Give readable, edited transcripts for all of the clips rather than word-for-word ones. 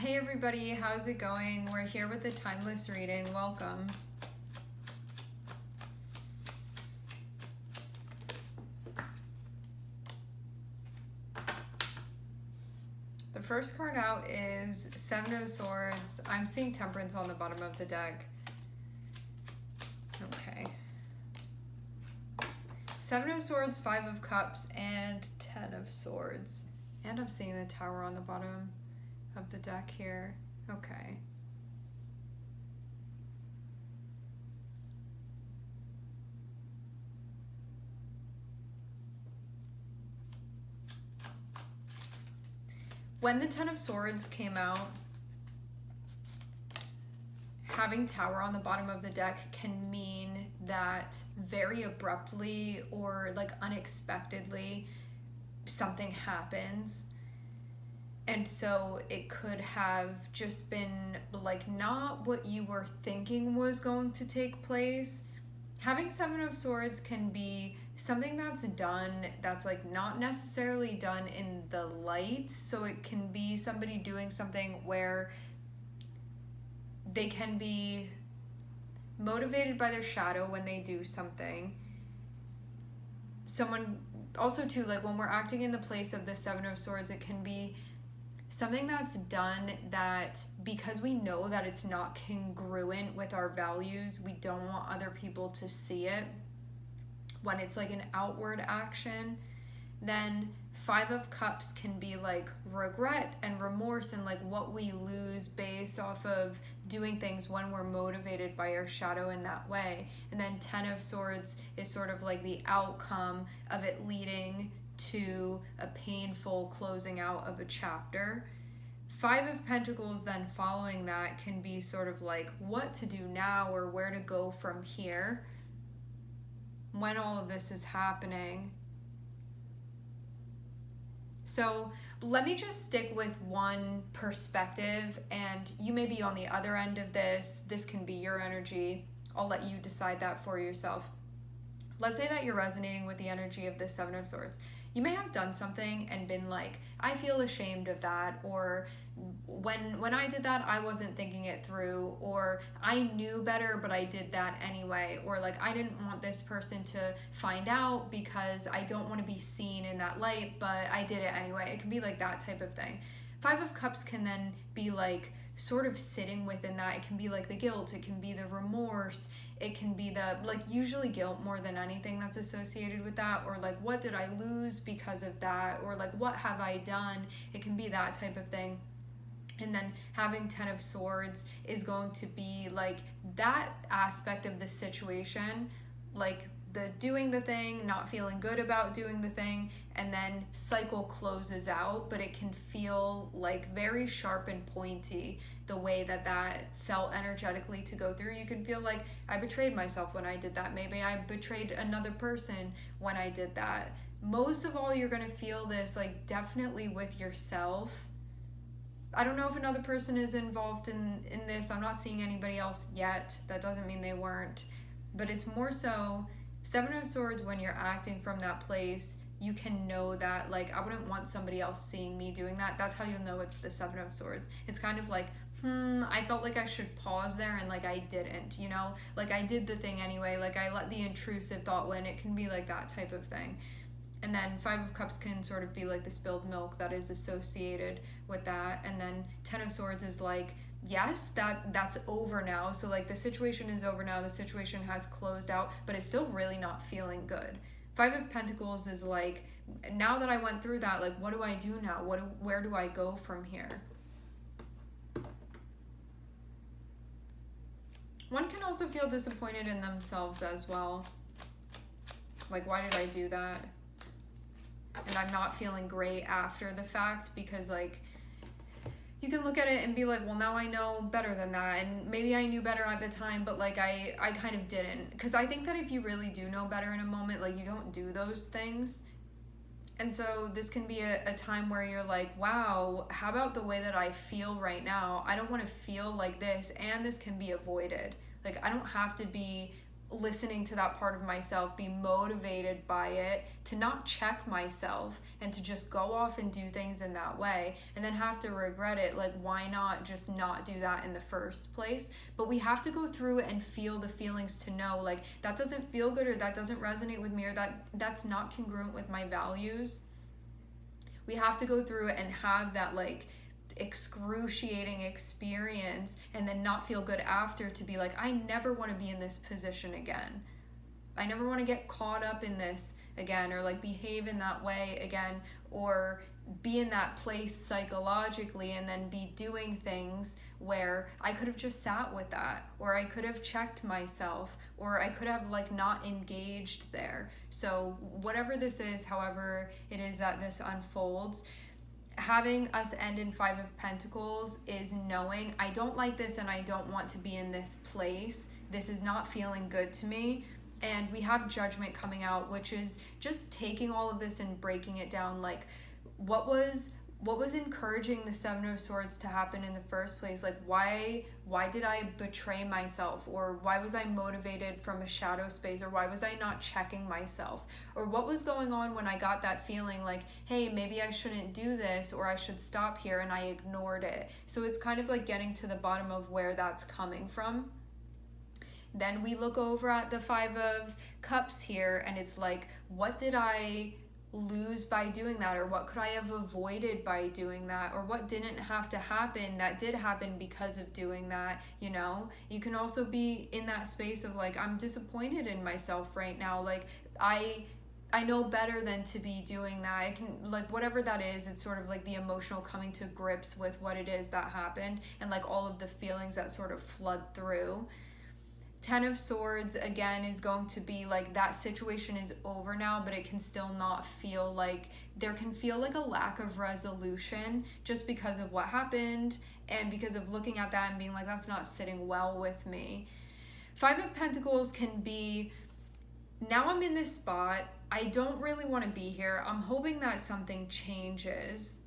Hey everybody, how's it going? We're here with the timeless reading. Welcome. The first card out is Seven of Swords. I'm seeing Temperance on the bottom of the deck. Okay. Seven of Swords, Five of Cups, and Ten of Swords. And I'm seeing the Tower on the bottom of the deck here. Okay. When the Ten of Swords came out, having Tower on the bottom of the deck can mean that very abruptly or like unexpectedly something happens. And so it could have just been like not what you were thinking was going to take place. Having Seven of Swords can be something that's done that's like not necessarily done in the light. So it can be somebody doing something where they can be motivated by their shadow when they do something. Someone also too, like when we're acting in the place of the Seven of Swords, it can be something that's done that because we know that it's not congruent with our values, we don't want other people to see it. When it's like an outward action, then Five of Cups can be like regret and remorse and like what we lose based off of doing things when we're motivated by our shadow in that way. And then Ten of Swords is sort of like the outcome of it leading to a painful closing out of a chapter. Five of Pentacles then following that can be sort of like what to do now or where to go from here when all of this is happening. So let me just stick with one perspective, and you may be on the other end of this. This can be your energy. I'll let you decide that for yourself. Let's say that you're resonating with the energy of the Seven of Swords. You may have done something and been like, I feel ashamed of that, or when I did that, I wasn't thinking it through, or I knew better, but I did that anyway, or like I didn't want this person to find out because I don't want to be seen in that light, but I did it anyway. It can be like that type of thing. Five of Cups can then be like sort of sitting within that. It can be like the guilt, it can be the remorse, it can be the like usually guilt more than anything that's associated with that, or like what did I lose because of that, or like what have I done. It can be that type of thing. And then having Ten of Swords is going to be like that aspect of the situation, like the doing the thing, not feeling good about doing the thing, and then cycle closes out, but it can feel like very sharp and pointy the way that felt energetically to go through. You can feel like I betrayed myself when I did that. Maybe I betrayed another person when I did that. Most of all, you're going to feel this like definitely with yourself. I don't know if another person is involved in this. I'm not seeing anybody else yet. That doesn't mean they weren't. But it's more so Seven of Swords, when you're acting from that place, you can know that like I wouldn't want somebody else seeing me doing that. That's how you'll know it's the Seven of Swords. It's kind of like, I felt like I should pause there and like I didn't, you know? Like I did the thing anyway. Like I let the intrusive thought win. It can be like that type of thing. And then Five of Cups can sort of be like the spilled milk that is associated with that. And then Ten of Swords is like, yes, that's over now. So like the situation is over now. The situation has closed out, but it's still really not feeling good. Five of Pentacles is like, now that I went through that, like what do I do now? Where do I go from here? One can also feel disappointed in themselves as well. Like, why did I do that? And I'm not feeling great after the fact, because like you can look at it and be like, well, now I know better than that, and maybe I knew better at the time, but like I kind of didn't. Because I think that if you really do know better in a moment, like you don't do those things. And so this can be a time where you're like, wow, how about the way that I feel right now? I don't want to feel like this, and this can be avoided. Like I don't have to be listening to that part of myself, be motivated by it, to not check myself and to just go off and do things in that way and then have to regret it. Like, why not just not do that in the first place? But we have to go through and feel the feelings to know, like, that doesn't feel good, or that doesn't resonate with me, or that's not congruent with my values. We have to go through and have that, like, excruciating experience and then not feel good after, to be like, I never want to be in this position again. I never want to get caught up in this again, or like behave in that way again, or be in that place psychologically and then be doing things where I could have just sat with that, or I could have checked myself, or I could have like not engaged there. So whatever this is, however it is that this unfolds, having us end in Five of Pentacles is knowing, I don't like this and I don't want to be in this place. This is not feeling good to me. And we have Judgment coming out, which is just taking all of this and breaking it down. Like, what was encouraging the Seven of Swords to happen in the first place? Like, why did I betray myself? Or why was I motivated from a shadow space? Or why was I not checking myself? Or what was going on when I got that feeling like, hey, maybe I shouldn't do this, or I should stop here, and I ignored it? So it's kind of like getting to the bottom of where that's coming from. Then we look over at the Five of Cups here, and it's like, what did I lose by doing that? Or what could I have avoided by doing that? Or what didn't have to happen that did happen because of doing that? You know, you can also be in that space of like, I'm disappointed in myself right now. Like, I know better than to be doing that. I can, like, whatever that is, it's sort of like the emotional coming to grips with what it is that happened, and like all of the feelings that sort of flood through. Ten of Swords, again, is going to be like, that situation is over now, but it can still not feel like, there can feel like a lack of resolution just because of what happened, and because of looking at that and being like, that's not sitting well with me. Five of Pentacles can be, now I'm in this spot, I don't really want to be here, I'm hoping that something changes.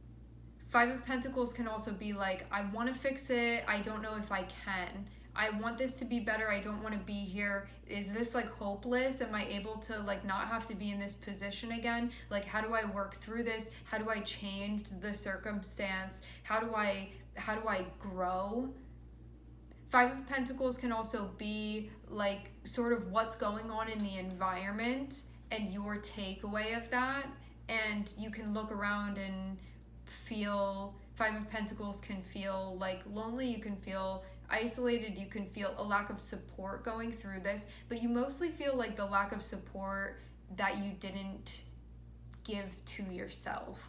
Five of Pentacles can also be like, I want to fix it, I don't know if I can. I want this to be better, I don't want to be here. Is this like hopeless? Am I able to like not have to be in this position again? Like, how do I work through this? How do I change the circumstance? How do I grow? Five of Pentacles can also be like sort of what's going on in the environment and your takeaway of that. And you can look around and feel, Five of Pentacles can feel like lonely, you can feel isolated, you can feel a lack of support going through this, but you mostly feel like the lack of support that you didn't give to yourself.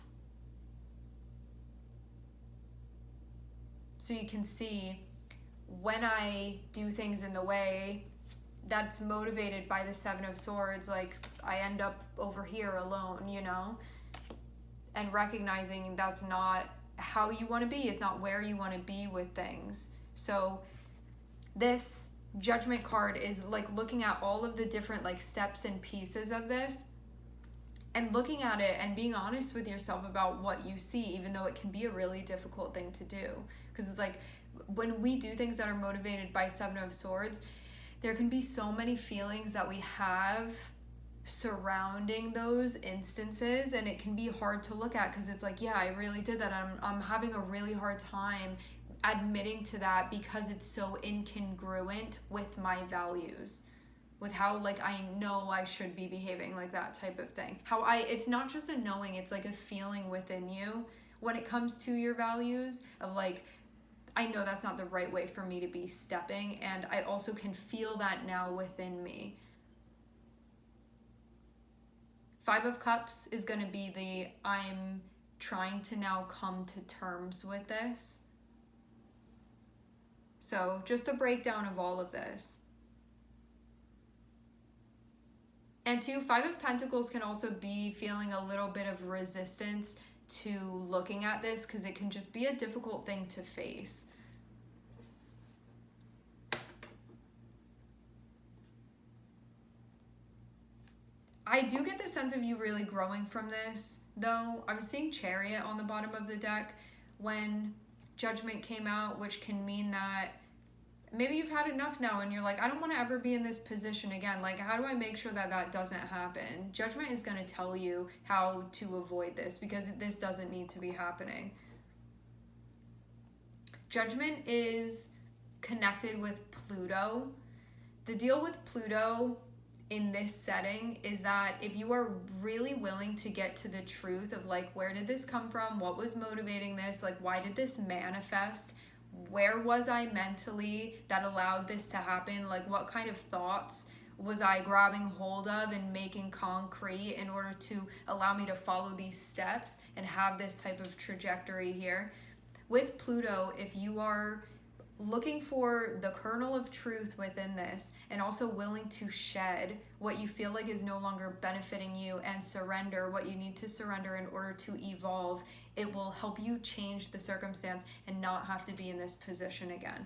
So you can see, when I do things in the way that's motivated by the Seven of Swords, like, I end up over here alone, you know? And recognizing that's not how you want to be, it's not where you want to be with things. So this Judgment card is like looking at all of the different like steps and pieces of this, and looking at it and being honest with yourself about what you see, even though it can be a really difficult thing to do. Because it's like, when we do things that are motivated by Seven of Swords, there can be so many feelings that we have surrounding those instances, and it can be hard to look at, because it's like, yeah, I really did that. I'm having a really hard time admitting to that, because it's so incongruent with my values, with how like I know I should be behaving, like that type of thing. It's not just a knowing, it's like a feeling within you when it comes to your values of like, I know that's not the right way for me to be stepping, and I also can feel that now within me. Five of Cups is going to be the, I'm trying to now come to terms with this. So just a breakdown of all of this. And two, Five of Pentacles can also be feeling a little bit of resistance to looking at this, because it can just be a difficult thing to face. I do get the sense of you really growing from this, though. I was seeing Chariot on the bottom of the deck when Judgment came out, which can mean that maybe you've had enough now and you're like, I don't want to ever be in this position again. Like, how do I make sure that that doesn't happen? Judgment is going to tell you how to avoid this, because this doesn't need to be happening. Judgment is connected with Pluto. The deal with Pluto in this setting is that if you are really willing to get to the truth of like, where did this come from? What was motivating this? Like, why did this manifest? Where was I mentally that allowed this to happen? Like, what kind of thoughts was I grabbing hold of and making concrete in order to allow me to follow these steps and have this type of trajectory here? With Pluto, if you are looking for the kernel of truth within this and also willing to shed what you feel like is no longer benefiting you and surrender what you need to surrender in order to evolve, it will help you change the circumstance and not have to be in this position again.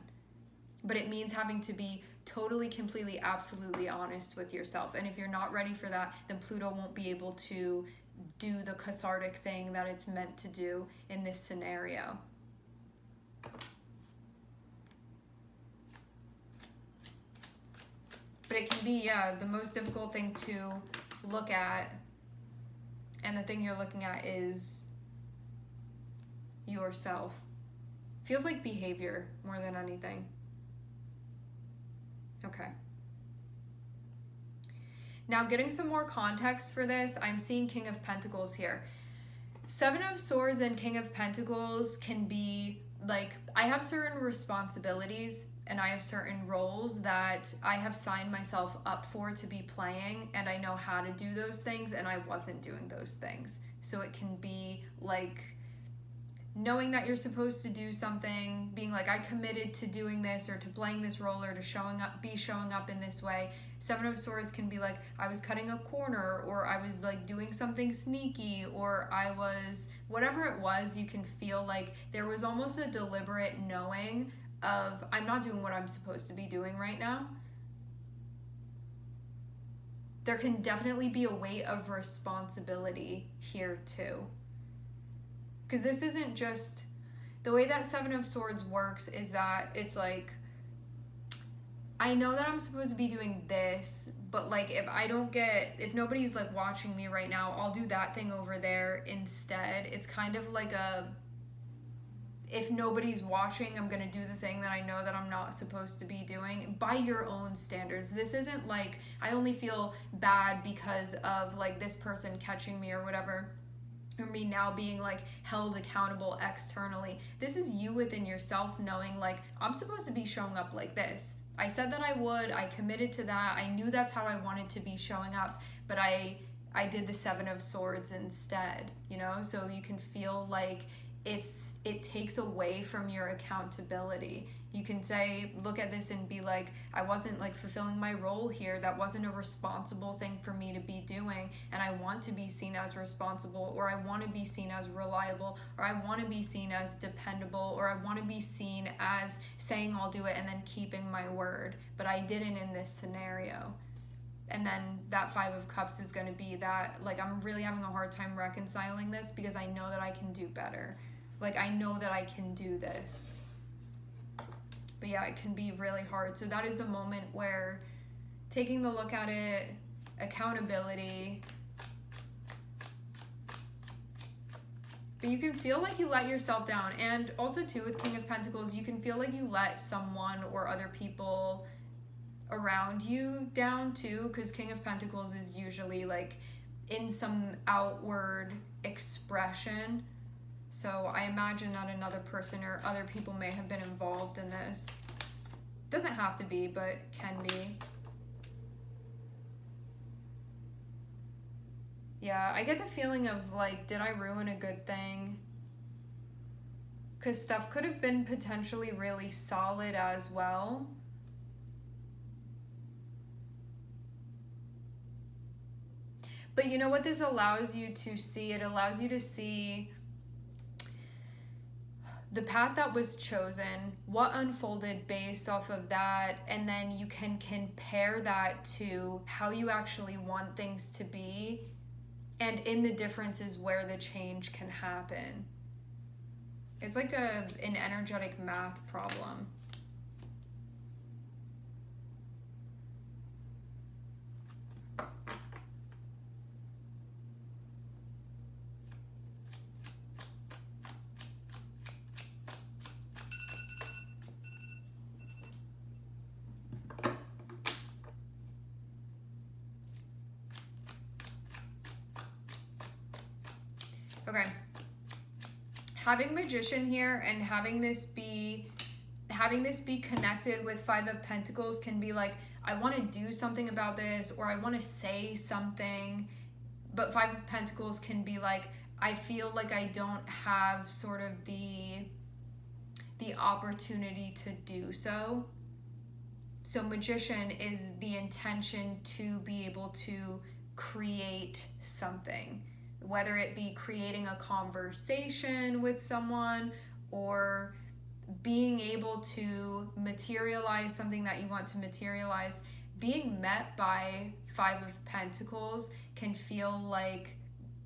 But it means having to be totally, completely, absolutely honest with yourself. And if you're not ready for that, then Pluto won't be able to do the cathartic thing that it's meant to do in this scenario. But it can be, the most difficult thing to look at, and the thing you're looking at is yourself. Feels like behavior more than anything. Okay. Now, getting some more context for this, I'm seeing King of Pentacles here. Seven of Swords and King of Pentacles can be like, I have certain responsibilities and I have certain roles that I have signed myself up for to be playing, and I know how to do those things, and I wasn't doing those things. So it can be like knowing that you're supposed to do something, being like, I committed to doing this or to playing this role or to showing up in this way. Seven of Swords can be like, I was cutting a corner, or I was like doing something sneaky, or I was, whatever it was, you can feel like there was almost a deliberate knowing of, I'm not doing what I'm supposed to be doing right now. There can definitely be a weight of responsibility here too. Because this isn't just, the way that Seven of Swords works is that it's like, I know that I'm supposed to be doing this, but like if nobody's like watching me right now, I'll do that thing over there instead. It's kind of like if nobody's watching, I'm gonna do the thing that I know that I'm not supposed to be doing by your own standards. This isn't like, I only feel bad because of like this person catching me or whatever, or me now being like held accountable externally. This is you within yourself knowing like, I'm supposed to be showing up like this. I said that I would, I committed to that, I knew that's how I wanted to be showing up, but I did the Seven of Swords instead, you know? So you can feel like it takes away from your accountability. You can say, look at this and be like, I wasn't like fulfilling my role here. That wasn't a responsible thing for me to be doing. And I want to be seen as responsible, or I want to be seen as reliable, or I want to be seen as dependable, or I want to be seen as saying I'll do it and then keeping my word. But I didn't in this scenario. And then that Five of Cups is going to be that, like, I'm really having a hard time reconciling this because I know that I can do better. Like, I know that I can do this. But yeah, it can be really hard. So that is the moment where taking the look at it, accountability. But you can feel like you let yourself down. And also too, with King of Pentacles, you can feel like you let someone or other people around you down too, because King of Pentacles is usually like in some outward expression. So I imagine that another person or other people may have been involved in this. Doesn't have to be, but can be. Yeah, I get the feeling of like, did I ruin a good thing? Because stuff could have been potentially really solid as well. But you know what this allows you to see? It allows you to see the path that was chosen, what unfolded based off of that, and then you can compare that to how you actually want things to be, and in the differences where the change can happen. It's like an energetic math problem. Okay. Having Magician here and having this be connected with Five of Pentacles can be like, I want to do something about this, or I want to say something. But Five of Pentacles can be like, I feel like I don't have sort of the opportunity to do so. So Magician is the intention to be able to create something, whether it be creating a conversation with someone or being able to materialize something that you want to materialize. Being met by Five of Pentacles can feel like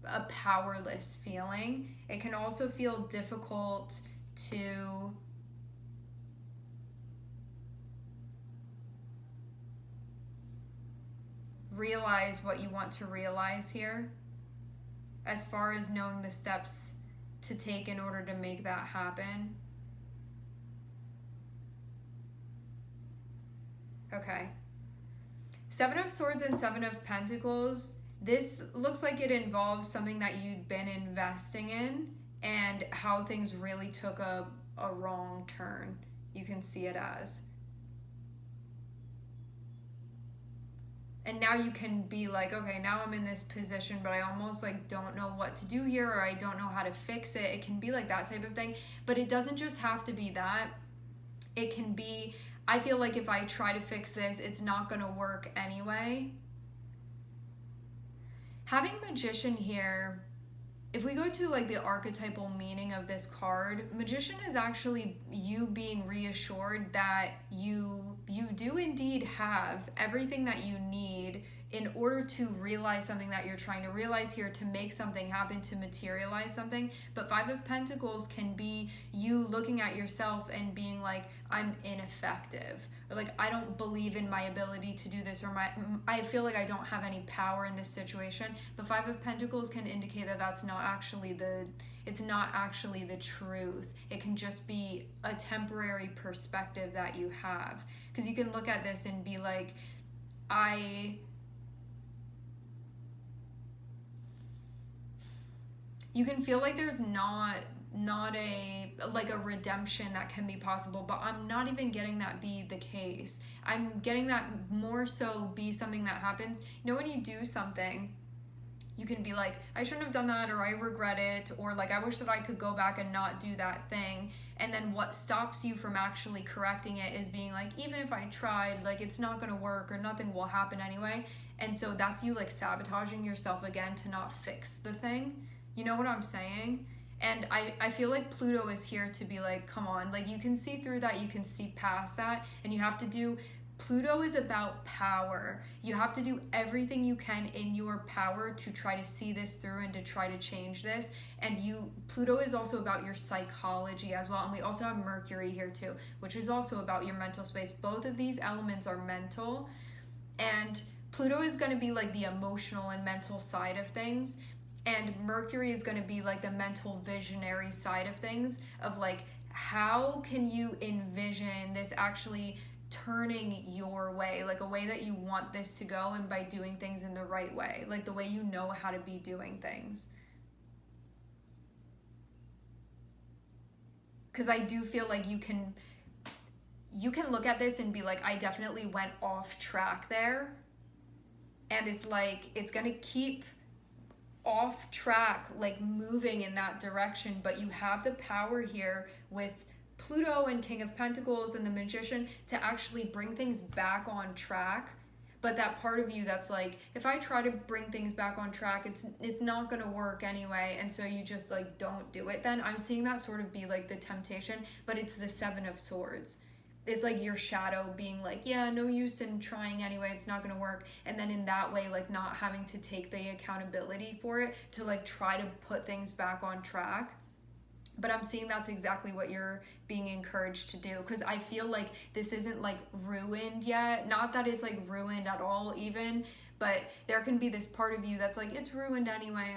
a powerless feeling. It can also feel difficult to realize what you want to realize here, as far as knowing the steps to take in order to make that happen. Okay. Seven of Swords and Seven of Pentacles. This looks like it involves something that you'd been investing in and how things really took a wrong turn. You can see it as. And now you can be like, okay, now I'm in this position, but I almost like don't know what to do here, or I don't know how to fix it. It can be like that type of thing. But it doesn't just have to be that. It can be, I feel like if I try to fix this, it's not going to work anyway. Having Magician here, if we go to like the archetypal meaning of this card, Magician is actually you being reassured that you do indeed have everything that you need in order to realize something that you're trying to realize here, to make something happen, to materialize something. But Five of Pentacles can be you looking at yourself and being like, I'm ineffective, or like, I don't believe in my ability to do this, or I feel like I don't have any power in this situation. But Five of Pentacles can indicate that that's not actually it's not actually the truth. It can just be a temporary perspective that you have. Because you can look at this and be like, you can feel like there's not a like a redemption that can be possible, but I'm not even getting that be the case. I'm getting that more so be something that happens. You know, when you do something, you can be like, I shouldn't have done that, or I regret it, or like, I wish that I could go back and not do that thing. And then what stops you from actually correcting it is being like, even if I tried, like, it's not gonna work, or nothing will happen anyway. And so that's you like sabotaging yourself again to not fix the thing. You know what I'm saying? And I feel like Pluto is here to be like, come on, like, you can see through that, you can see past that, and you have to do, Pluto is about power. You have to do everything you can in your power to try to see this through and to try to change this. And Pluto is also about your psychology as well. And we also have Mercury here too, which is also about your mental space. Both of these elements are mental, and Pluto is going to be like the emotional and mental side of things. And Mercury is going to be like the mental visionary side of things, of like, how can you envision this actually turning your way, like a way that you want this to go, and by doing things in the right way, like the way you know how to be doing things. Because I do feel like you can look at this and be like, I definitely went off track there, and it's like, it's gonna keep off track, like moving in that direction. But you have the power here with Pluto and King of Pentacles and the Magician to actually bring things back on track. But that part of you that's like, if I try to bring things back on track, it's not gonna work anyway, and so you just like don't do it. Then I'm seeing that sort of be like the temptation, but it's the Seven of Swords. It's like your shadow being like, yeah, no use in trying anyway, it's not gonna work. And then in that way, like, not having to take the accountability for it to like try to put things back on track. But I'm seeing that's exactly what you're being encouraged to do, because I feel like this isn't like ruined yet. Not that it's like ruined at all even, but there can be this part of you that's like, it's ruined anyway.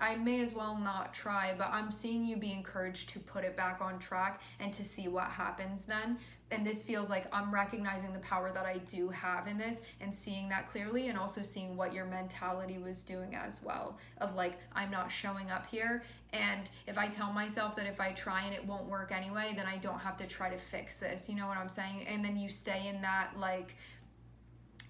I may as well not try, but I'm seeing you be encouraged to put it back on track and to see what happens then. And this feels like I'm recognizing the power that I do have in this and seeing that clearly, and also seeing what your mentality was doing as well, of like, I'm not showing up here, and if I tell myself that if I try and it won't work anyway, then I don't have to try to fix this, you know what I'm saying? And then you stay in that, like,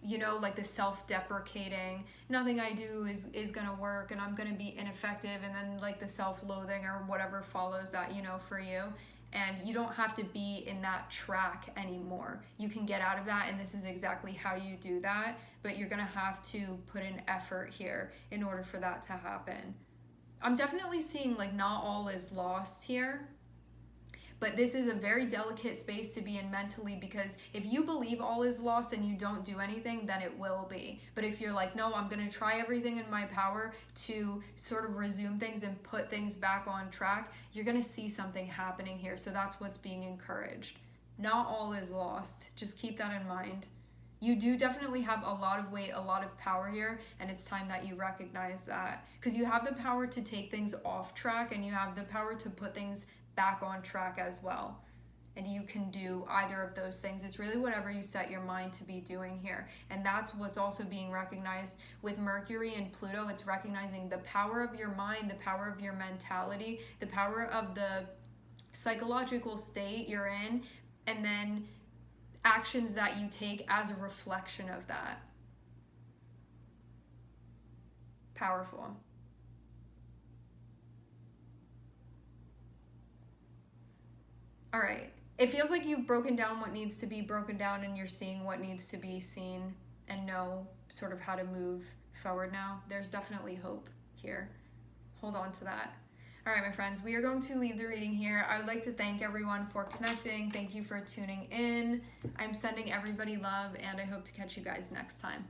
you know, like the self-deprecating, nothing I do is gonna work and I'm gonna be ineffective, and then like the self-loathing or whatever follows that, you know, for you. And you don't have to be in that track anymore. You can get out of that, and this is exactly how you do that, but you're gonna have to put in effort here in order for that to happen. I'm definitely seeing like not all is lost here, but this is a very delicate space to be in mentally, because if you believe all is lost and you don't do anything, then it will be. But if you're like, no, I'm going to try everything in my power to sort of resume things and put things back on track, you're going to see something happening here. So that's what's being encouraged. Not all is lost. Just keep that in mind. You do definitely have a lot of weight, a lot of power here, and it's time that you recognize that. Because you have the power to take things off track, and you have the power to put things back on track as well. And you can do either of those things. It's really whatever you set your mind to be doing here. And that's what's also being recognized with Mercury and Pluto. It's recognizing the power of your mind, the power of your mentality, the power of the psychological state you're in, and then actions that you take as a reflection of that. Powerful. All right. It feels like you've broken down what needs to be broken down, and you're seeing what needs to be seen and know sort of how to move forward now. There's definitely hope here. Hold on to that. All right, my friends, we are going to leave the reading here. I would like to thank everyone for connecting. Thank you for tuning in. I'm sending everybody love, and I hope to catch you guys next time.